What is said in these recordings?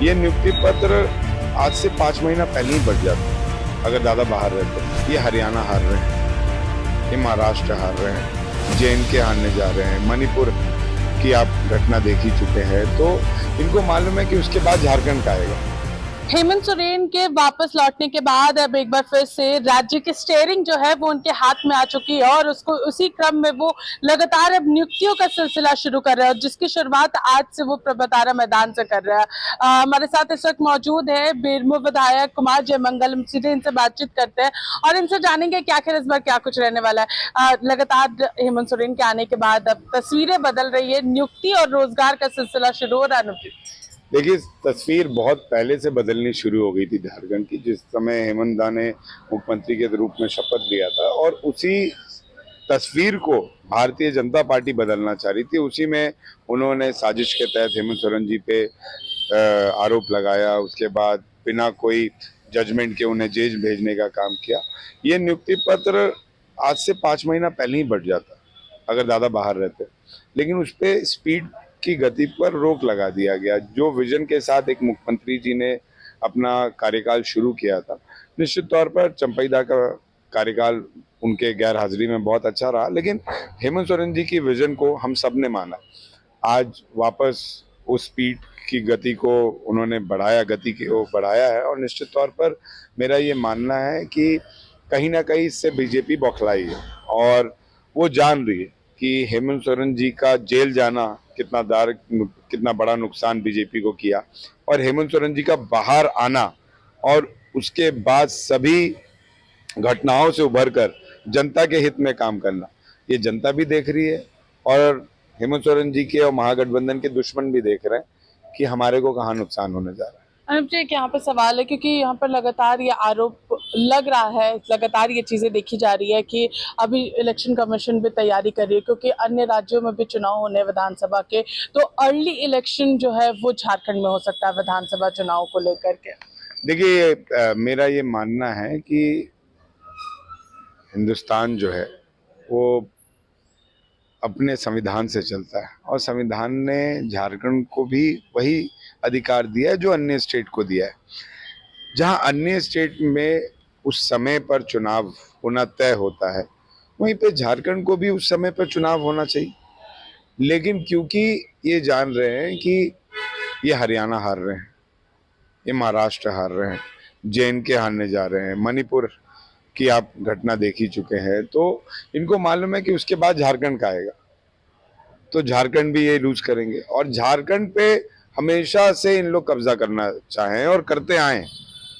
ये नियुक्ति पत्र आज से 5 महीना पहले ही बढ़ जाता अगर दादा बाहर रहते। ये हरियाणा हार रहे हैं, ये महाराष्ट्र हार रहे हैं, JNK हारने जा रहे हैं, मणिपुर की आप घटना देख ही चुके हैं, तो इनको मालूम है कि उसके बाद झारखंड का आएगा। हेमंत सोरेन के वापस लौटने के बाद अब एक बार फिर से राज्य की स्टीयरिंग जो है वो उनके हाथ में आ चुकी है और उसको उसी क्रम में वो लगातार अब नियुक्तियों का सिलसिला शुरू कर रहे हैं, जिसकी शुरुआत आज से वो प्रभातारा मैदान से कर रहे हैं। हमारे साथ इस वक्त मौजूद है बेरमो विधायक कुमार जयमंगलम, सीधे इनसे बातचीत करते हैं और इनसे जानेंगे क्या आखिर इस बार क्या कुछ रहने वाला है। लगातार हेमंत सोरेन के आने के बाद अब तस्वीरें बदल रही है, नियुक्ति और रोजगार का सिलसिला शुरू हो रहा है। देखिए, तस्वीर बहुत पहले से बदलनी शुरू हो गई थी झारखंड की, जिस समय हेमंत दा ने मुख्यमंत्री के रूप में शपथ लिया था, और उसी तस्वीर को भारतीय जनता पार्टी बदलना चाह रही थी। उसी में उन्होंने साजिश के तहत हेमंत सोरेन जी पे आरोप लगाया, उसके बाद बिना कोई जजमेंट के उन्हें जेल भेजने का काम किया। ये नियुक्ति पत्र आज से 5 महीना पहले ही बढ़ जाता अगर दादा बाहर रहते, लेकिन उस पर स्पीड की गति पर रोक लगा दिया गया। जो विजन के साथ एक मुख्यमंत्री जी ने अपना कार्यकाल शुरू किया था, निश्चित तौर पर चंपईदा का कार्यकाल उनके गैर हाजिरी में बहुत अच्छा रहा, लेकिन हेमंत सोरेन जी की विजन को हम सब ने माना। आज वापस उस स्पीड की गति को उन्होंने बढ़ाया, गति को बढ़ाया है, और निश्चित तौर पर मेरा ये मानना है कि कहीं ना कहीं इससे बीजेपी बौखलाई है और वो जान रही है कि हेमंत सोरेन जी का जेल जाना कितना बड़ा नुकसान बीजेपी को किया, और हेमंत सोरेन जी का बाहर आना और उसके बाद सभी घटनाओं से उभरकर जनता के हित में काम करना, ये जनता भी देख रही है और हेमंत सोरेन जी के और महागठबंधन के दुश्मन भी देख रहे हैं कि हमारे को कहाँ नुकसान होने जा रहा है। अनुप जी, एक यहाँ पे सवाल है क्योंकि यहाँ पर लगातार ये आरोप लग रहा है, लगातार ये चीजें देखी जा रही है कि अभी इलेक्शन कमीशन भी तैयारी कर रही है क्योंकि अन्य राज्यों में भी चुनाव होने विधानसभा के, तो अर्ली इलेक्शन जो है वो झारखंड में हो सकता है विधानसभा चुनाव को लेकर के। देखिए, मेरा ये मानना है कि हिंदुस्तान जो है वो अपने संविधान से चलता है, और संविधान ने झारखंड को भी वही अधिकार दिया है जो अन्य स्टेट को दिया है। जहां अन्य स्टेट में उस समय पर चुनाव होना तय होता है, वहीं पे झारखंड को भी उस समय पर चुनाव होना चाहिए। लेकिन क्योंकि ये जान रहे हैं कि ये हरियाणा हार रहे हैं, ये महाराष्ट्र हार रहे हैं, JNK हारने जा रहे हैं, मणिपुर की आप घटना देख ही चुके हैं, तो इनको मालूम है कि उसके बाद झारखंड का आएगा, तो झारखंड भी ये लूज करेंगे। और झारखंड पे हमेशा से इन लोग कब्जा करना चाहें और करते आए,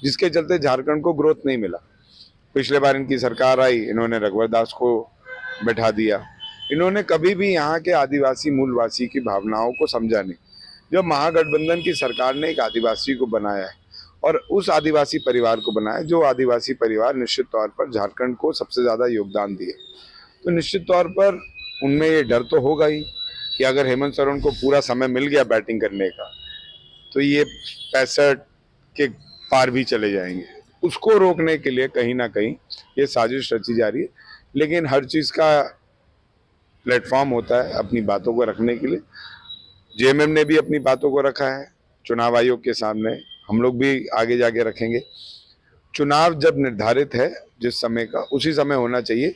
जिसके चलते झारखंड को ग्रोथ नहीं मिला। पिछले बार इनकी सरकार आई, इन्होंने रघुवर दास को बैठा दिया। इन्होंने कभी भी यहाँ के आदिवासी मूलवासी की भावनाओं को समझा नहीं। जब महागठबंधन की सरकार ने एक आदिवासी को बनाया है और उस आदिवासी परिवार को बनाया, जो आदिवासी परिवार निश्चित तौर पर झारखंड को सबसे ज्यादा योगदान दिए, तो निश्चित तौर पर उनमें ये डर तो होगा ही कि अगर हेमंत सोरेन को पूरा समय मिल गया बैटिंग करने का, तो ये 65 के पार भी चले जाएंगे। उसको रोकने के लिए कहीं ना कहीं ये साजिश रची जा रही है, लेकिन हर चीज का प्लेटफॉर्म होता है अपनी बातों को रखने के लिए। JMM ने भी अपनी बातों को रखा है चुनाव आयोग के सामने, हम लोग भी आगे जाके रखेंगे। चुनाव जब निर्धारित है जिस समय का, उसी समय होना चाहिए,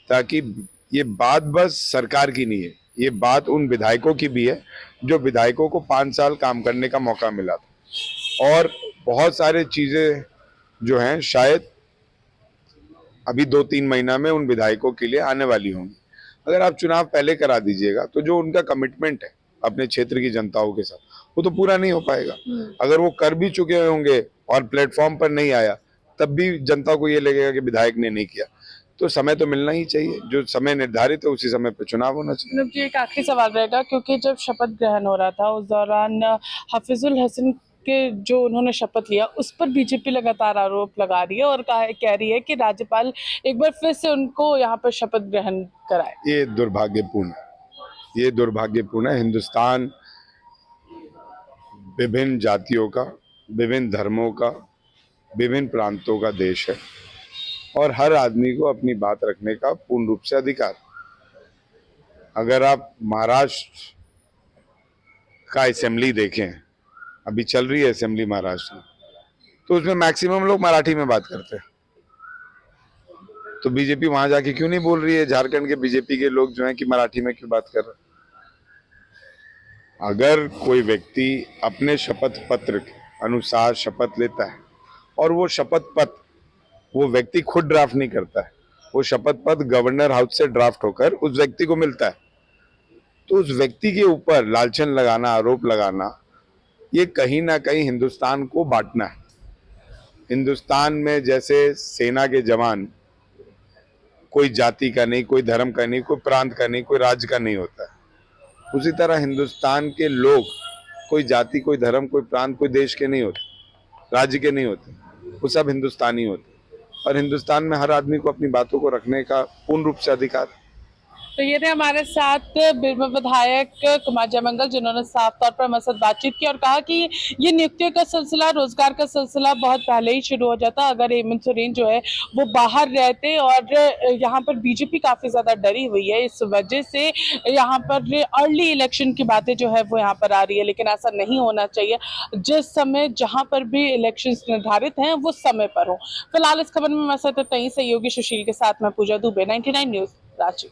ताकि ये बात बस सरकार की नहीं है, ये बात उन विधायकों की भी है जो विधायकों को 5 साल काम करने का मौका मिला था, और बहुत सारे चीजें जो हैं शायद अभी 2-3 महीना में उन विधायकों के लिए आने वाली होंगी। अगर आप चुनाव पहले करा दीजिएगा तो जो उनका कमिटमेंट है अपने क्षेत्र की जनताओं के साथ, वो तो पूरा नहीं हो पाएगा। अगर वो कर भी चुके होंगे और प्लेटफॉर्म पर नहीं आया, तब भी जनता को ये लगेगा कि विधायक ने नहीं किया। तो समय तो मिलना ही चाहिए, जो समय निर्धारित है उसी समय पर चुनाव होना चाहिए। अनुप जी, एक आखिरी सवाल रहेगा क्योंकि जब शपथ ग्रहण हो रहा था उस दौरान हफीजुल हसन के जो उन्होंने शपथ लिया उस पर बीजेपी लगातार आरोप लगा रही है और कह रही है कि राज्यपाल एक बार फिर से उनको यहाँ पर शपथ ग्रहण कराए। ये दुर्भाग्यपूर्ण है, ये दुर्भाग्यपूर्ण है। हिंदुस्तान विभिन्न जातियों का, विभिन्न धर्मों का, विभिन्न प्रांतों का देश है, और हर आदमी को अपनी बात रखने का पूर्ण रूप से अधिकार। अगर आप महाराष्ट्र का असेंबली देखें, अभी चल रही है असेंबली महाराष्ट्र में, तो उसमें मैक्सिमम लोग मराठी में बात करते हैं। तो बीजेपी वहां जाके क्यों नहीं बोल रही है, झारखंड के बीजेपी के लोग जो हैं कि मराठी में क्यों बात कर रहे हैं? अगर कोई व्यक्ति अपने शपथ पत्र के अनुसार शपथ लेता है और वो शपथ पत्र वो व्यक्ति खुद ड्राफ्ट नहीं करता है, वो शपथ पत्र गवर्नर हाउस से ड्राफ्ट होकर उस व्यक्ति को मिलता है, तो उस व्यक्ति के ऊपर लालचन लगाना, आरोप लगाना, ये कहीं ना कहीं हिंदुस्तान को बांटना है। हिंदुस्तान में जैसे सेना के जवान कोई जाति का नहीं, कोई धर्म का नहीं, कोई प्रांत का नहीं, कोई राज्य का नहीं होता है, उसी तरह हिंदुस्तान के लोग कोई जाति, कोई धर्म, कोई प्रांत, कोई देश के नहीं होते, राज्य के नहीं होते, वो सब हिंदुस्तानी होते। और हिंदुस्तान में हर आदमी को अपनी बातों को रखने का पूर्ण रूप से अधिकार है। तो ये थे हमारे साथ बीरबल विधायक कुमार जयमंगल, जिन्होंने साफ तौर पर हमारे साथ बातचीत की और कहा कि ये नियुक्तियों का सिलसिला, रोजगार का सिलसिला बहुत पहले ही शुरू हो जाता अगर हेमंत सोरेन जो है वो बाहर रहते। और यहाँ पर बीजेपी काफी ज्यादा डरी हुई है, इस वजह से यहाँ पर अर्ली इलेक्शन की बातें जो है वो यहाँ पर आ रही है, लेकिन ऐसा नहीं होना चाहिए। जिस समय जहां पर भी इलेक्शन निर्धारित हैं वो समय पर हो। फिलहाल इस खबर में हमारे साथ सहयोगी सुशील के साथ मैं पूजा दुबे, 99 न्यूज, रांची।